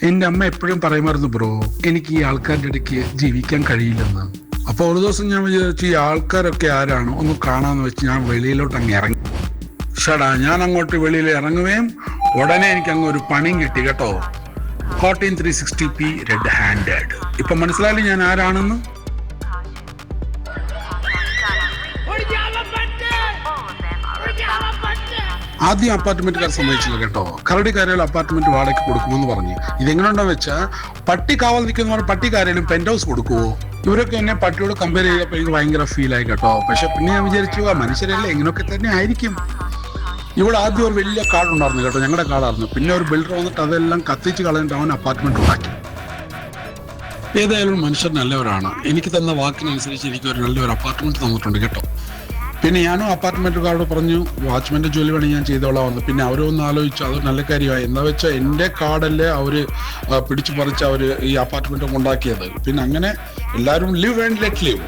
എൻ്റെ അമ്മ എപ്പോഴും പറയുമായിരുന്നു ബ്രോ, എനിക്ക് ഈ ആൾക്കാരുടെ ഇടയ്ക്ക് ജീവിക്കാൻ കഴിയില്ലെന്ന്. അപ്പോൾ ഒരു ദിവസം ഞാൻ വിചാരിച്ചു ഈ ആൾക്കാരൊക്കെ ആരാണ് ഒന്ന് കാണാമെന്ന് വെച്ച് ഞാൻ വെളിയിലോട്ട് അങ്ങ് ഇറങ്ങി. ഷടാ, ഞാൻ അങ്ങോട്ട് വെളിയിൽ ഇറങ്ങുകയും ഉടനെ എനിക്ക് അങ്ങ് ഒരു പണിയും കിട്ടി കേട്ടോ. 14360p red handed. ഇപ്പൊ മനസ്സിലായില്ലേ ഞാൻ ആരാണെന്ന്? ആദ്യം അപ്പാർട്ട്മെന്റുകാർ സമ്മതിച്ചില്ല കേട്ടോ. കരടിക്കാരയിൽ അപ്പാർട്ട്മെന്റ് വാടകയ്ക്ക് കൊടുക്കുമെന്ന് പറഞ്ഞു. ഇതെങ്ങനെയുണ്ടെന്ന് വെച്ചാൽ പട്ടി കാവൽ നിൽക്കുന്ന പട്ടിക്കാരയിലും പെന്റ് ഹൗസ് കൊടുക്കുവോ? ഇവരൊക്കെ എന്നെ പട്ടിയോട് കമ്പയർ ചെയ്തപ്പോൾ എനിക്ക് ഭയങ്കര ഫീലായി കേട്ടോ. പക്ഷെ പിന്നെ ഞാൻ വിചാരിച്ചു മനുഷ്യരല്ലേ, ഇങ്ങനെയൊക്കെ തന്നെ ആയിരിക്കും. ഇവിടെ ആദ്യം ഒരു വലിയ കാടുണ്ടായിരുന്നു കേട്ടോ, ഞങ്ങളുടെ കാടായിരുന്നു. പിന്നെ ഒരു ബിൽഡർ വന്നിട്ട് അതെല്ലാം കത്തിച്ച് കളഞ്ഞിട്ട് അവൻ അപ്പാർട്ട്മെന്റ് ഉണ്ടാക്കി. ഏതായാലും മനുഷ്യർ നല്ലവരാണ്. എനിക്ക് തന്ന വാക്കിനനുസരിച്ച് എനിക്ക് ഒരു നല്ലൊരു അപ്പാർട്ട്മെന്റ് തന്നിട്ടുണ്ട് കേട്ടോ. പിന്നെ ഞാനും അപ്പാർട്ട്മെന്റുകാരോട് പറഞ്ഞു വാച്ച്മാൻ്റെ ജോലി വേണം ഞാൻ ചെയ്തോളാം വന്നു. പിന്നെ അവരൊന്ന് ആലോചിച്ചു, അത് നല്ല കാര്യമായി. എന്താ വെച്ചാൽ എൻ്റെ കാർഡല്ലേ അവർ പിടിച്ചു പറിച്ച് അവർ ഈ അപ്പാർട്ട്മെന്റ് ഉണ്ടാക്കിയത്. പിന്നെ അങ്ങനെ എല്ലാവരും ലിവ് ആൻഡ് ലെറ്റ് ലിവ്.